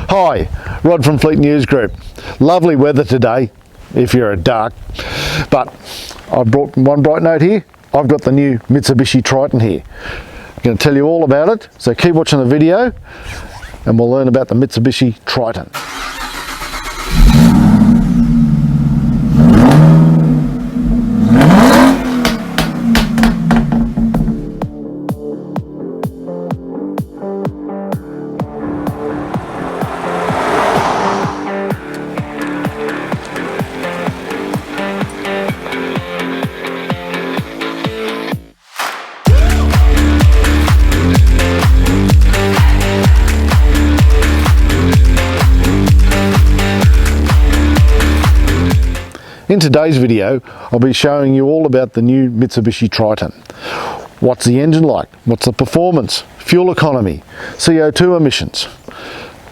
Hi, Rod from Fleet News Group. Lovely weather today, if you're a duck, but I've brought one bright note here. I've got the new Mitsubishi Triton here. I'm going to tell you all about it, so keep watching the video and we'll learn about the Mitsubishi Triton. In today's video, I'll be showing you all about the new Mitsubishi Triton. What's the engine like? What's the performance? Fuel economy? CO2 emissions?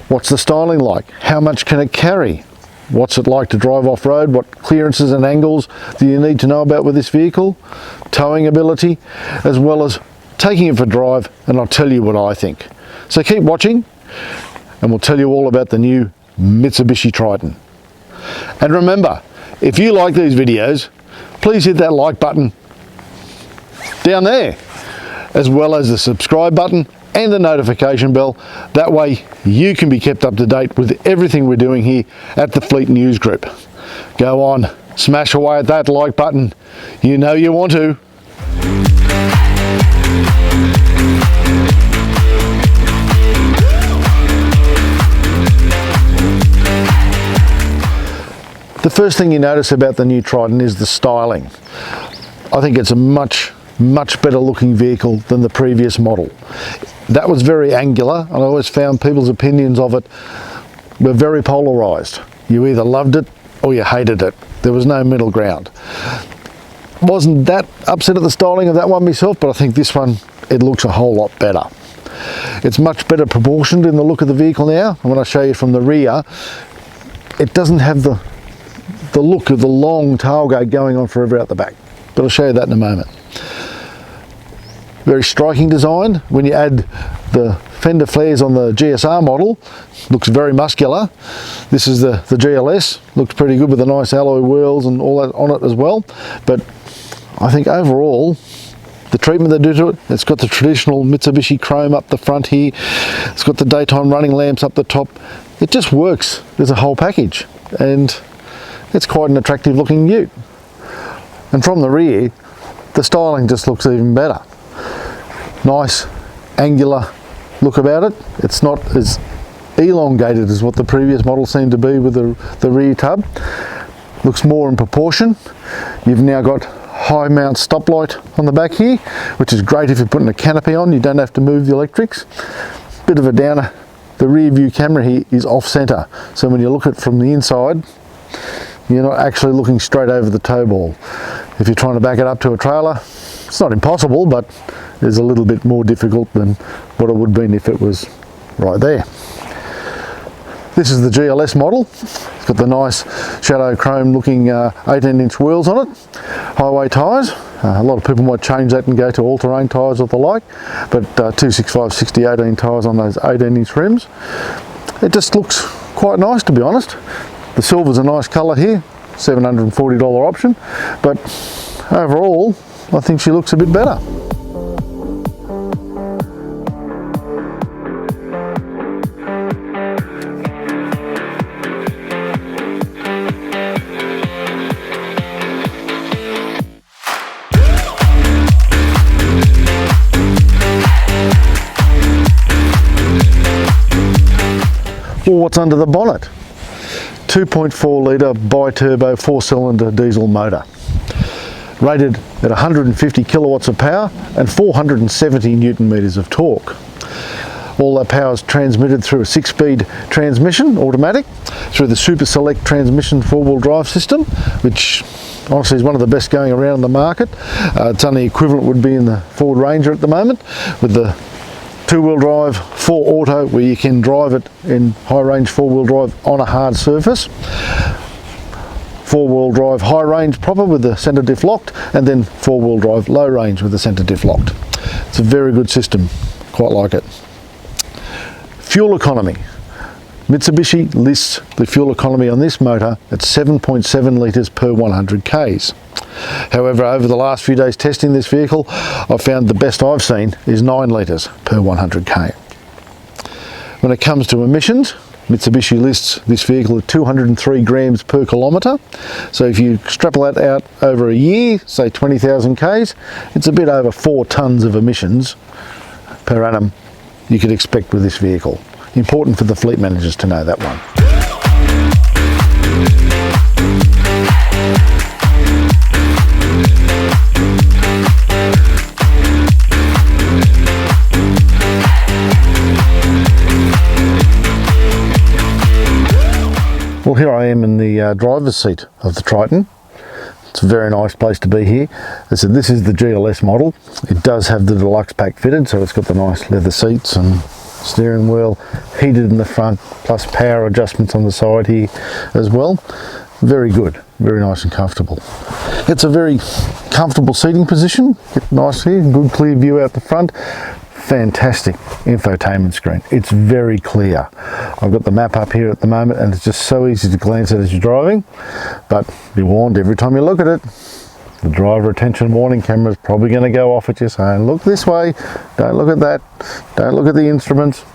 What's the styling like? How much can it carry? What's it like to drive off-road? What clearances and angles do you need to know about with this vehicle? Towing ability, as well as taking it for a drive, and I'll tell you what I think. So keep watching and we'll tell you all about the new Mitsubishi Triton. And remember, if you like these videos, please hit that like button down there, as well as the subscribe button and the notification bell. That way you can be kept up to date with everything we're doing here at the Fleet News Group. Go on, smash away at that like button. You know you want to. The first thing you notice about the new Triton is the styling. I think it's a much better looking vehicle than the previous model. That was very angular, and I always found people's opinions of it were very polarised. You either loved it or you hated it. There was no middle ground. Wasn't that upset at the styling of that one myself, but I think this one, it looks a whole lot better. It's much better proportioned in the look of the vehicle now, and when I show you from the rear, it doesn't have the look of the long tailgate going on forever out the back, but I'll show you that in a moment. Very striking design. When you add the fender flares on the GSR model, looks very muscular. This is the GLS, looks pretty good with the nice alloy wheels and all that on it as well. But I think overall, the treatment they do to it, it's got the traditional Mitsubishi chrome up the front here, it's got the daytime running lamps up the top. It just works as a whole package, and it's quite an attractive looking ute. And from the rear, the styling just looks even better. Nice angular look about it. It's not as elongated as what the previous model seemed to be with the rear tub. Looks more in proportion. You've now got high mount stoplight on the back here, which is great if you're putting a canopy on. You don't have to move the electrics. Bit of a downer, the rear view camera here is off center, so when you look at it from the inside, you're not actually looking straight over the tow ball. If you're trying to back it up to a trailer, it's not impossible, but it's a little bit more difficult than what it would have been if it was right there. This is the GLS model. It's got the nice shadow chrome looking 18-inch wheels on it, highway tyres. A lot of people might change that and go to all-terrain tyres or the like, but 265 60/18 tyres on those 18-inch rims. It just looks quite nice, to be honest. The silver's a nice colour here, $740 option, but overall I think she looks a bit better. Well, what's under the bonnet? 2.4 litre bi-turbo 4-cylinder diesel motor, rated at 150 kilowatts of power and 470 newton meters of torque. All that power is transmitted through a 6-speed transmission, automatic, through the Super Select transmission 4-wheel drive system, which honestly is one of the best going around in the market. It's only equivalent would be in the Ford Ranger at the moment, with the 2-wheel drive 4 auto, where you can drive it in high range 4-wheel drive on a hard surface. 4-wheel drive high range proper with the centre diff locked, and then 4-wheel drive low range with the centre diff locked. It's a very good system, quite like it. Fuel economy. Mitsubishi lists the fuel economy on this motor at 7.7 litres per 100 k's. However, over the last few days testing this vehicle, I've found the best I've seen is 9 litres per 100 k. When it comes to emissions, Mitsubishi lists this vehicle at 203 grams per kilometre. So if you extrapolate that out over a year, say 20,000 k's, it's a bit over 4 tonnes of emissions per annum you could expect with this vehicle. Important for the fleet managers to know that one. Well, here I am in the driver's seat of the Triton. It's a very nice place to be here. As I said, this is the GLS model. It does have the deluxe pack fitted, so it's got the nice leather seats and steering wheel, heated in the front, plus power adjustments on the side here as well. Very good, very nice and comfortable. It's a very comfortable seating position. Nice here, good clear view out the front. Fantastic infotainment screen. It's very clear. I've got the map up here at the moment and it's just so easy to glance at as you're driving, but be warned, every time you look at it, the driver attention warning camera is probably going to go off at you saying, look this way, don't look at that, don't look at the instruments.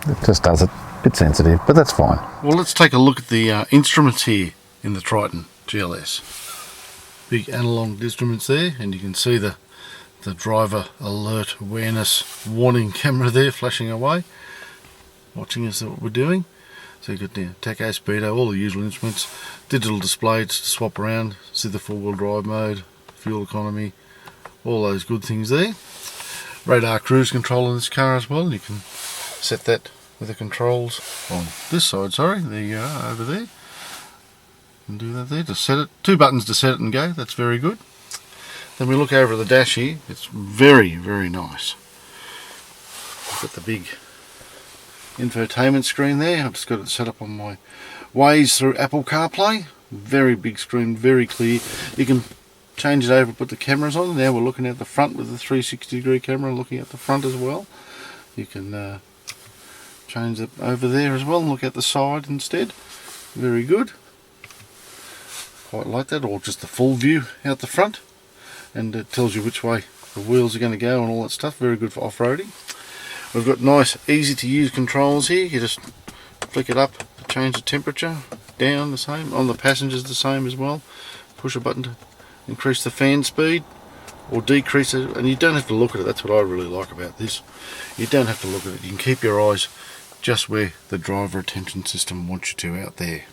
It just does it. A bit sensitive, but that's fine. Well, let's take a look at the instruments here in the Triton GLS. Big analog instruments there, and you can see the driver alert awareness warning camera there flashing away, watching us what we're doing. So you've got the tacho, speedo, all the usual instruments, digital display to swap around, see the four-wheel drive mode, fuel economy, all those good things there. Radar cruise control in this car as well. You can set that with the controls on this side, sorry, there you are over there. You can do that there to set it. 2 buttons to set it and go, that's very good. Then we look over the dash here, it's very, very nice. I've got the big infotainment screen there. I've just got it set up on my Waze through Apple CarPlay. Very big screen, very clear. You can change it over, put the cameras on. Now we're looking at the front with the 360-degree camera, looking at the front as well. You can change it over there as well and look at the side instead. Very good. Quite like that, or just the full view out the front. And it tells you which way the wheels are going to go and all that stuff. Very good for off-roading. We've got nice, easy to use controls here. You just flick it up to change the temperature, down the same, on the passengers the same as well. Push a button to increase the fan speed or decrease it, and you don't have to look at it. That's what I really like about this. You don't have to look at it. You can keep your eyes just where the driver attention system wants you to out there.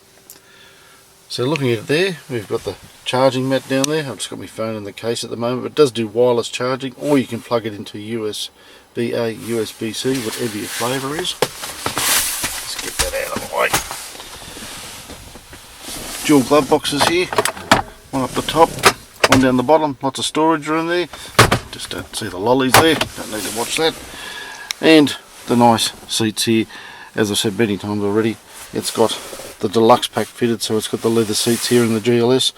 So looking at it there, we've got the charging mat down there. I've just got my phone in the case at the moment, but it does do wireless charging, or you can plug it into USB-A, USB-C, whatever your flavour is. Let's get that out of the way. Dual glove boxes here, one up the top, one down the bottom, lots of storage room there. Just don't see the lollies there, don't need to watch that. And the nice seats here, as I've said many times already, it's got the deluxe pack fitted, so it's got the leather seats here in the GLS,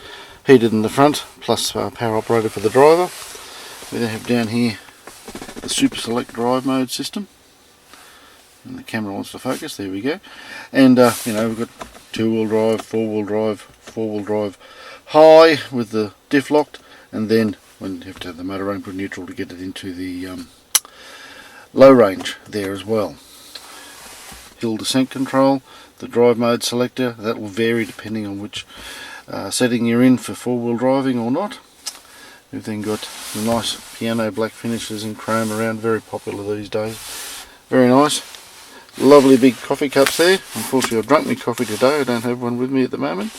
heated in the front, plus power operator for the driver. We then have down here the Super Select drive mode system, and the camera wants to focus, there we go. And you know, we've got 2-wheel drive, 4-wheel drive high with the diff locked, and then when you have to have the motor running, put neutral to get it into the low range there as well. Hill descent control, the drive mode selector, that will vary depending on which setting you're in for 4-wheel driving or not. We've then got the nice piano black finishes in chrome around, very popular these days. Very nice. Lovely big coffee cups there. Unfortunately I've drunk my coffee today, I don't have one with me at the moment.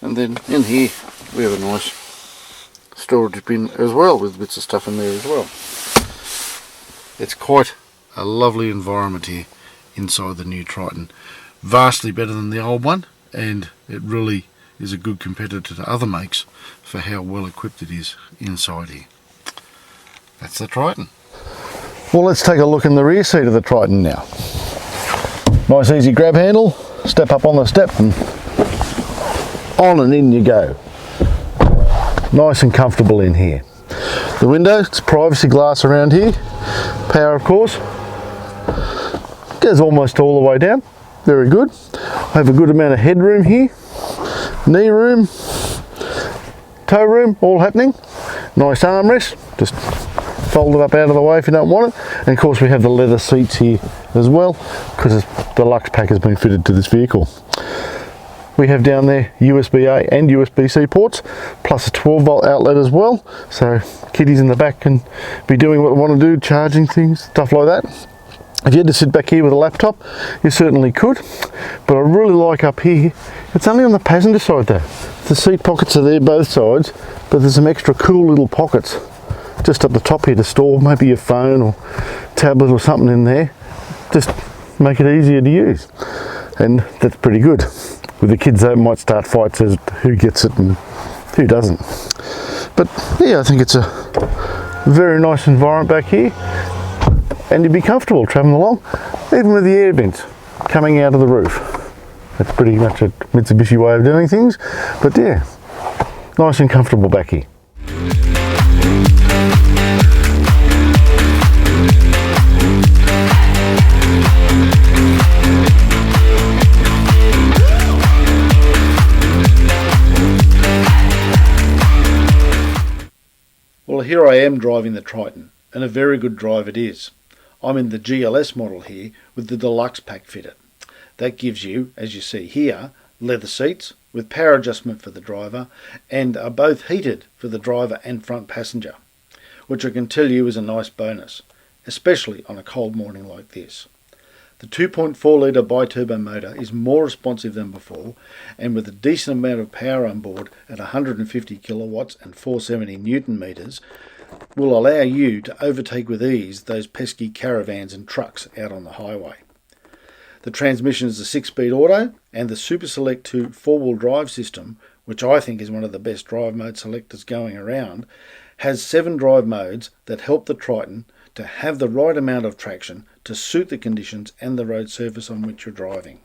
And then in here we have a nice storage bin as well, with bits of stuff in there as well. It's quite a lovely environment here inside the new Triton. Vastly better than the old one, and it really is a good competitor to other makes for how well equipped it is inside here. That's the Triton. Well, let's take a look in the rear seat of the Triton now. Nice easy grab handle, step up on the step and on and in you go. Nice and comfortable in here. The window, it's privacy glass around here. Power, of course, goes almost all the way down. very good. I have a good amount of headroom here, knee room, toe room, all happening. Nice armrest, just fold it up out of the way if you don't want it. And of course we have the leather seats here as well, because the Lux pack has been fitted to this vehicle. We have down there USB-A and USB-C ports, plus a 12-volt outlet as well, so kiddies in the back can be doing what they want to do, charging things, stuff like that. If you had to sit back here with a laptop, you certainly could, but I really like up here, it's only on the passenger side though. The seat pockets are there both sides, but there's some extra cool little pockets just up the top here to store maybe your phone or tablet or something in there. Just make it easier to use, and that's pretty good. With the kids though, it might start fights as to who gets it and who doesn't. But yeah, I think it's a very nice environment back here, and you'd be comfortable travelling along, even with the air vents coming out of the roof. That's pretty much a Mitsubishi way of doing things, but yeah, nice and comfortable back here. Well, here I am driving the Triton, and a very good drive it is. I'm in the GLS model here with the deluxe pack fitted. That gives you, as you see here, leather seats with power adjustment for the driver, and are both heated for the driver and front passenger, which I can tell you is a nice bonus, especially on a cold morning like this. The 2.4 litre bi-turbo motor is more responsive than before, and with a decent amount of power on board at 150 kilowatts and 470 newton meters, will allow you to overtake with ease those pesky caravans and trucks out on the highway. The transmission is a 6-speed auto, and the Super Select 2 4-wheel drive system, which I think is one of the best drive mode selectors going around, has 7 drive modes that help the Triton to have the right amount of traction to suit the conditions and the road surface on which you're driving.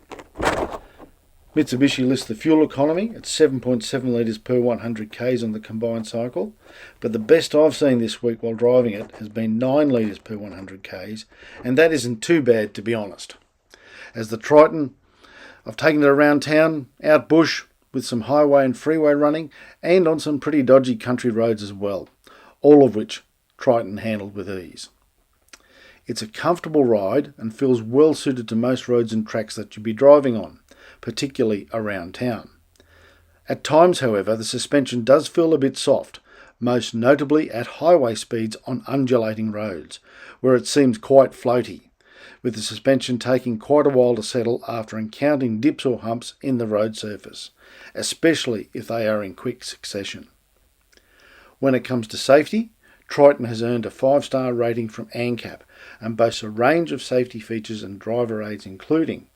Mitsubishi lists the fuel economy at 7.7 litres per 100 k's on the combined cycle, but the best I've seen this week while driving it has been 9 litres per 100 k's, and that isn't too bad, to be honest. As the Triton, I've taken it around town, out bush, with some highway and freeway running, and on some pretty dodgy country roads as well, all of which Triton handled with ease. It's a comfortable ride and feels well suited to most roads and tracks that you'll be driving on, particularly around town. At times, however, the suspension does feel a bit soft, most notably at highway speeds on undulating roads, where it seems quite floaty, with the suspension taking quite a while to settle after encountering dips or humps in the road surface, especially if they are in quick succession. When it comes to safety, Triton has earned a 5-star rating from ANCAP and boasts a range of safety features and driver aids including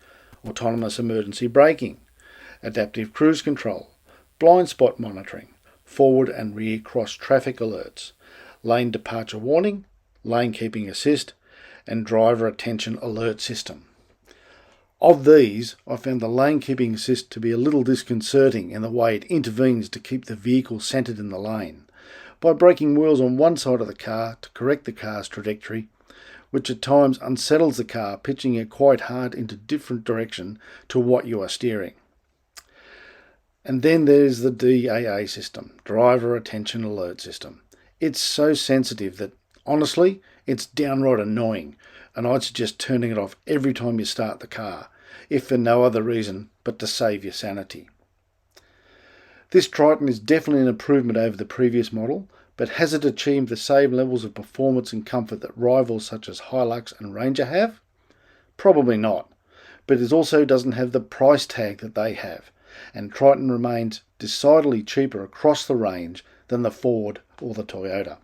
autonomous emergency braking, adaptive cruise control, blind spot monitoring, forward and rear cross traffic alerts, lane departure warning, lane keeping assist, and driver attention alert system. Of these, I found the lane keeping assist to be a little disconcerting in the way it intervenes to keep the vehicle centred in the lane, by braking wheels on one side of the car to correct the car's trajectory, which at times unsettles the car, pitching it quite hard into different direction to what you are steering. And then there's the DAA system, Driver Attention Alert System. It's so sensitive that, honestly, it's downright annoying, and I'd suggest turning it off every time you start the car, if for no other reason but to save your sanity. This Triton is definitely an improvement over the previous model, but has it achieved the same levels of performance and comfort that rivals such as Hilux and Ranger have? Probably not, but it also doesn't have the price tag that they have, and Triton remains decidedly cheaper across the range than the Ford or the Toyota.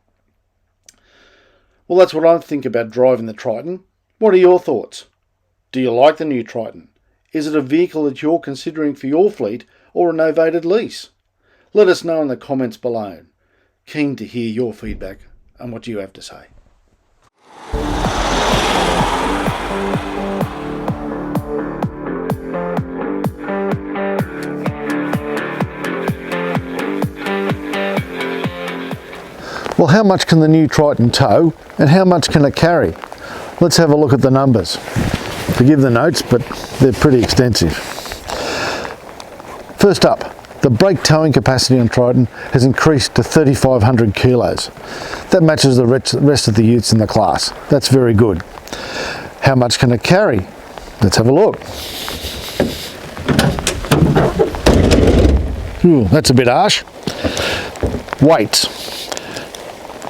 Well, that's what I think about driving the Triton. What are your thoughts? Do you like the new Triton? Is it a vehicle that you're considering for your fleet or a novated lease? Let us know in the comments below. Keen to hear your feedback and what you have to say. Well, how much can the new Triton tow and how much can it carry? Let's have a look at the numbers. to give the notes, but they're pretty extensive. First up, the brake towing capacity on Triton has increased to 3,500 kilos. That matches the rest of the utes in the class. That's very good. How much can it carry? Let's have a look. Ooh, that's a bit harsh. Weights.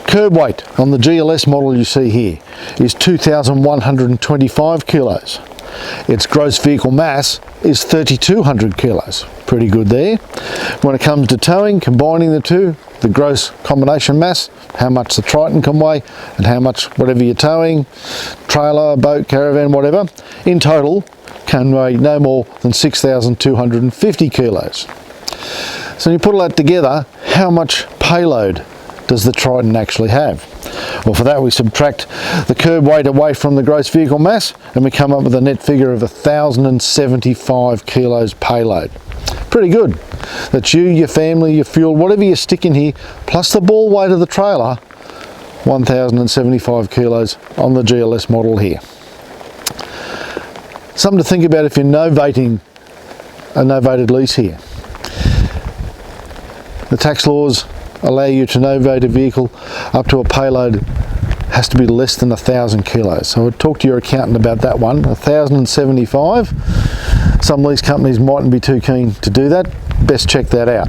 Curb weight on the GLS model you see here is 2,125 kilos. Its gross vehicle mass is 3,200 kilos. Pretty good there. When it comes to towing, combining the two, the gross combination mass, how much the Triton can weigh and how much whatever you're towing, trailer, boat, caravan, whatever, in total can weigh no more than 6,250 kilos. So you put all that together, how much payload does the Triton actually have? Well, for that we subtract the curb weight away from the gross vehicle mass and we come up with a net figure of 1,075 kilos payload. Pretty good. That's you, your family, your fuel, whatever you stick in here, plus the ball weight of the trailer, 1,075 kilos on the GLS model here. Something to think about if you're novating a novated lease here. The tax laws allow you to novate a vehicle up to a payload has to be less than 1,000 kilos. So I would talk to your accountant about that one. 1,075. Some lease companies mightn't be too keen to do that. Best check that out.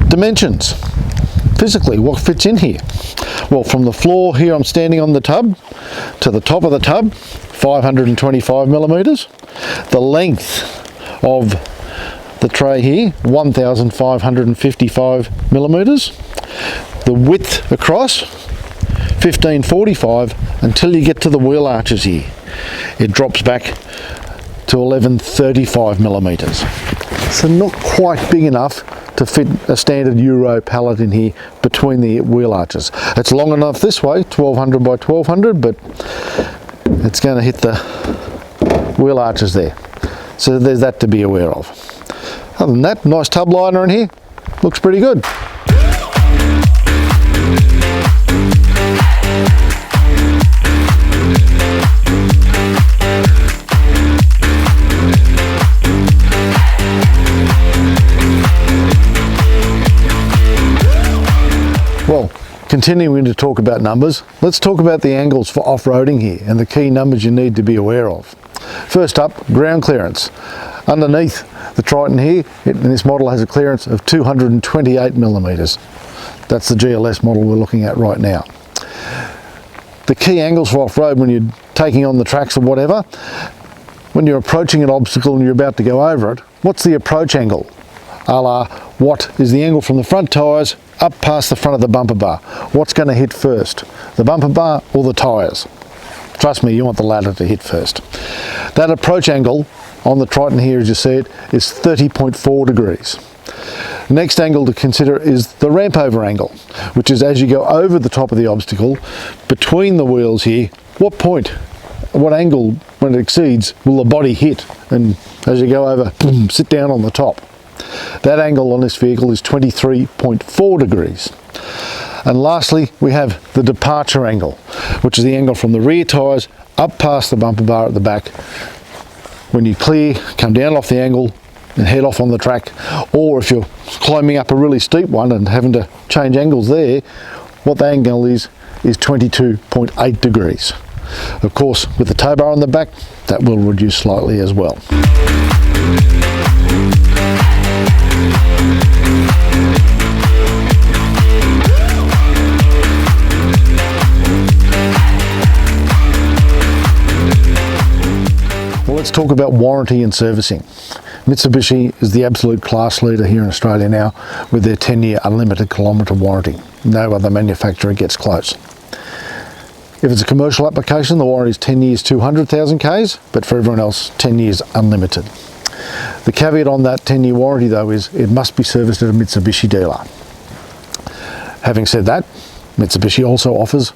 Dimensions. Physically, what fits in here? Well, from the floor here I'm standing on the tub to the top of the tub, 525 millimeters. The length of the tray here, 1,555 millimeters. The width across, 1,545 until you get to the wheel arches here. It drops back to 1,135 millimeters. So not quite big enough to fit a standard Euro pallet in here between the wheel arches. It's long enough this way, 1,200 by 1,200, but it's going to hit the wheel arches there. So there's that to be aware of. Other than that, nice tub liner in here, looks pretty good. Well, continuing to talk about numbers, let's talk about the angles for off-roading here and the key numbers you need to be aware of. First up, ground clearance. Underneath the Triton here, this model has a clearance of 228 millimeters. That's the GLS model we're looking at right now. The key angles for off-road when you're taking on the tracks or whatever, when you're approaching an obstacle and you're about to go over it, what's the approach angle? A la, what is the angle from the front tyres up past the front of the bumper bar? What's going to hit first, the bumper bar or the tyres? Trust me, you want the latter to hit first. That approach angle on the Triton here, as you see it, is 30.4 degrees. Next angle to consider is the ramp over angle, which is as you go over the top of the obstacle, between the wheels here, what point, what angle when it exceeds will the body hit, and as you go over, boom, sit down on the top. That angle on this vehicle is 23.4 degrees. And lastly, we have the departure angle, which is the angle from the rear tyres up past the bumper bar at the back. When you clear, come down off the angle and head off on the track, or if you're climbing up a really steep one and having to change angles there, what the angle is 22.8 degrees. Of course, with the tow bar on the back, that will reduce slightly as well. Well, let's talk about warranty and servicing. Mitsubishi is the absolute class leader here in Australia now with their 10-year unlimited kilometre warranty. No other manufacturer gets close. If it's a commercial application, the warranty is 10 years, 200,000 Ks, but for everyone else, 10 years unlimited. The caveat on that 10-year warranty though is it must be serviced at a Mitsubishi dealer. Having said that, Mitsubishi also offers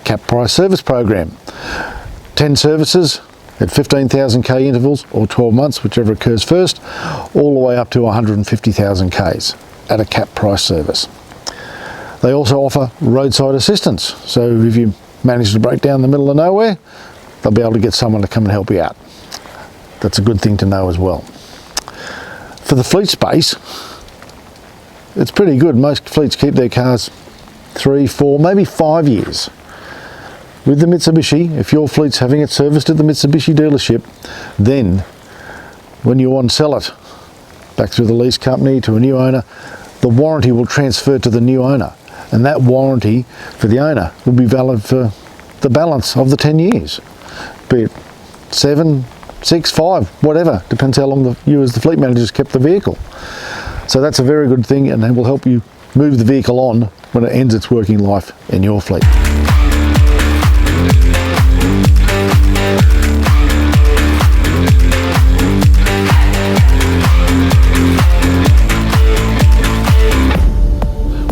cap price service program. 10 services at 15,000 K intervals or 12 months, whichever occurs first, all the way up to 150,000 Ks at a cap price service. They also offer roadside assistance, so if you manage to break down in the middle of nowhere, they'll be able to get someone to come and help you out. That's a good thing to know as well. For the fleet space, it's pretty good. Most fleets keep their cars 3, 4, maybe 5 years. With the Mitsubishi, if your fleet's having it serviced at the Mitsubishi dealership, then when you want to sell it back through the lease company to a new owner, the warranty will transfer to the new owner, and that warranty for the owner will be valid for the balance of the 10 years, be it 7, 6, 5, whatever, depends how long you as the fleet managers kept the vehicle. So that's a very good thing, and it will help you move the vehicle on when it ends its working life in your fleet.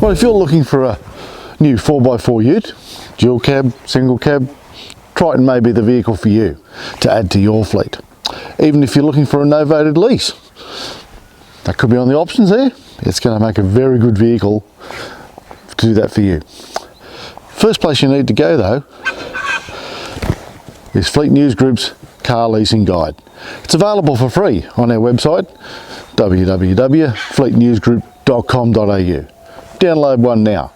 Well, if you're looking for a new 4x4 ute, dual cab, single cab, Triton may be the vehicle for you to add to your fleet. Even if you're looking for a novated lease, that could be on the options there. It's going to make a very good vehicle to do that for you. First place you need to go though is Fleet News Group's Car Leasing Guide. It's available for free on our website, www.fleetnewsgroup.com.au. Download one now.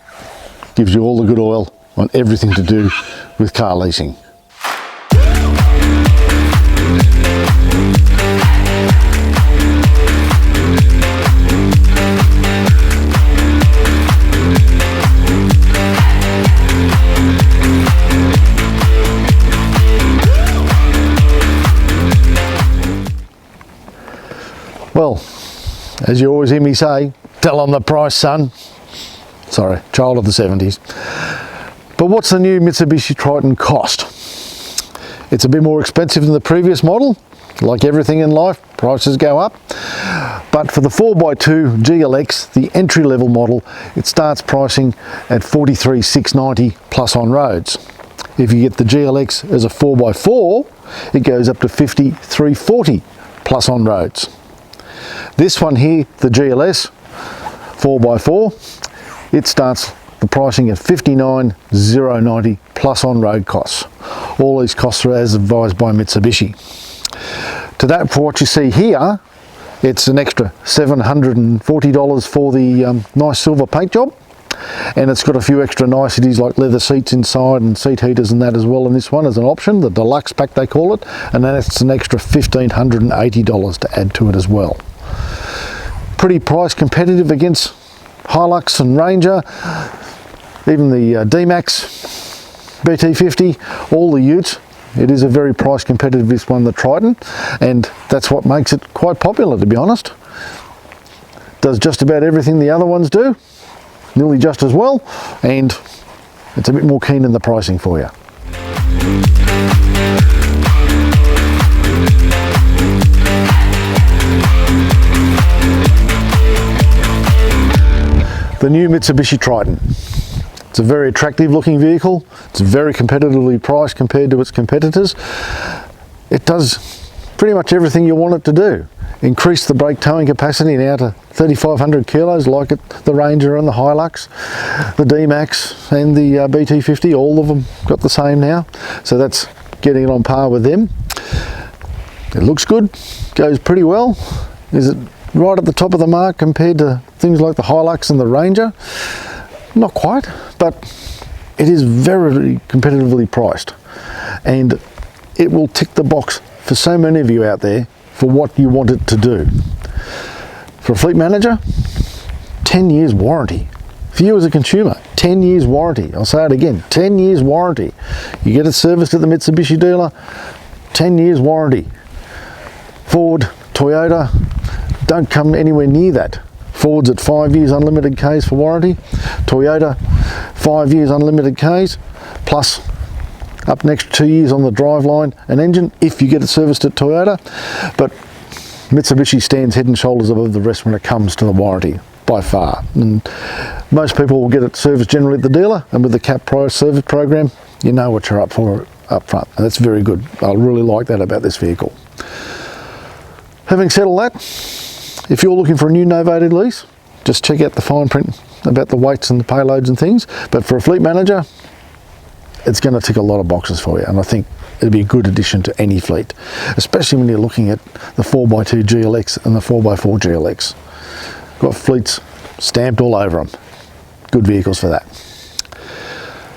Gives you all the good oil on everything to do with car leasing. Well, as you always hear me say, tell them the price, son. Sorry, child of the 70s. But what's the new Mitsubishi Triton cost? It's a bit more expensive than the previous model. Like everything in life, prices go up. But for the 4x2 GLX, the entry-level model, it starts pricing at $43,690 plus on roads. If you get the GLX as a 4x4, it goes up to $53,440 plus on roads. This one here, the GLS 4x4, it starts the pricing at $59,090 plus on road costs. All these costs are as advised by Mitsubishi. To that, for what you see here, it's an extra $740 for the nice silver paint job, and it's got a few extra niceties like leather seats inside and seat heaters and that as well in this one as an option, the deluxe pack they call it, and then it's an extra $1,580 to add to it as well. Pretty price competitive against Hilux and Ranger, even the D-Max, BT50, all the utes. It is a very price competitive, this one, the Triton, and that's what makes it quite popular, to be honest. Does just about everything the other ones do, nearly just as well, and it's a bit more keen in the pricing for you. The new Mitsubishi Triton. It's a very attractive looking vehicle. It's very competitively priced compared to its competitors. It does pretty much everything you want it to do. Increase the brake towing capacity now to 3,500 kilos like the Ranger and the Hilux, the D-Max and the BT50, all of them got the same now. So that's getting it on par with them. It looks good, goes pretty well. Is it right at the top of the mark compared to things like the Hilux and the Ranger? Not quite, but it is very competitively priced, and it will tick the box for so many of you out there for what you want it to do. For a fleet manager, 10 years warranty. For you as a consumer, 10 years warranty. I'll say it again, 10 years warranty. You get it serviced at the Mitsubishi dealer, 10 years warranty. Ford, Toyota, don't come anywhere near that. Ford's at 5 years unlimited Ks for warranty. Toyota, 5 years unlimited Ks, plus up next 2 years on the driveline and engine if you get it serviced at Toyota. But Mitsubishi stands head and shoulders above the rest when it comes to the warranty, by far. And most people will get it serviced generally at the dealer, and with the cap price service program, you know what you're up for up front, and that's very good. I really like that about this vehicle. Having said all that, if you're looking for a new novated lease, just check out the fine print about the weights and the payloads and things. But for a fleet manager, it's going to tick a lot of boxes for you, and I think it'd be a good addition to any fleet, especially when you're looking at the 4x2 GLX and the 4x4 GLX. Got fleets stamped all over them. Good vehicles for that.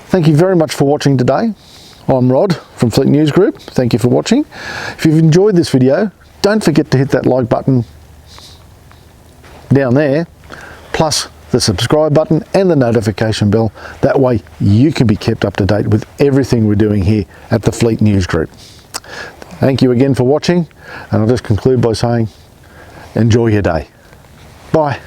Thank you very much for watching today. I'm Rod from Fleet News Group. Thank you for watching. If you've enjoyed this video, don't forget to hit that like button down there, plus the subscribe button and the notification bell. That way you can be kept up to date with everything we're doing here at the Fleet News Group. Thank you again for watching, and I'll just conclude by saying enjoy your day. Bye.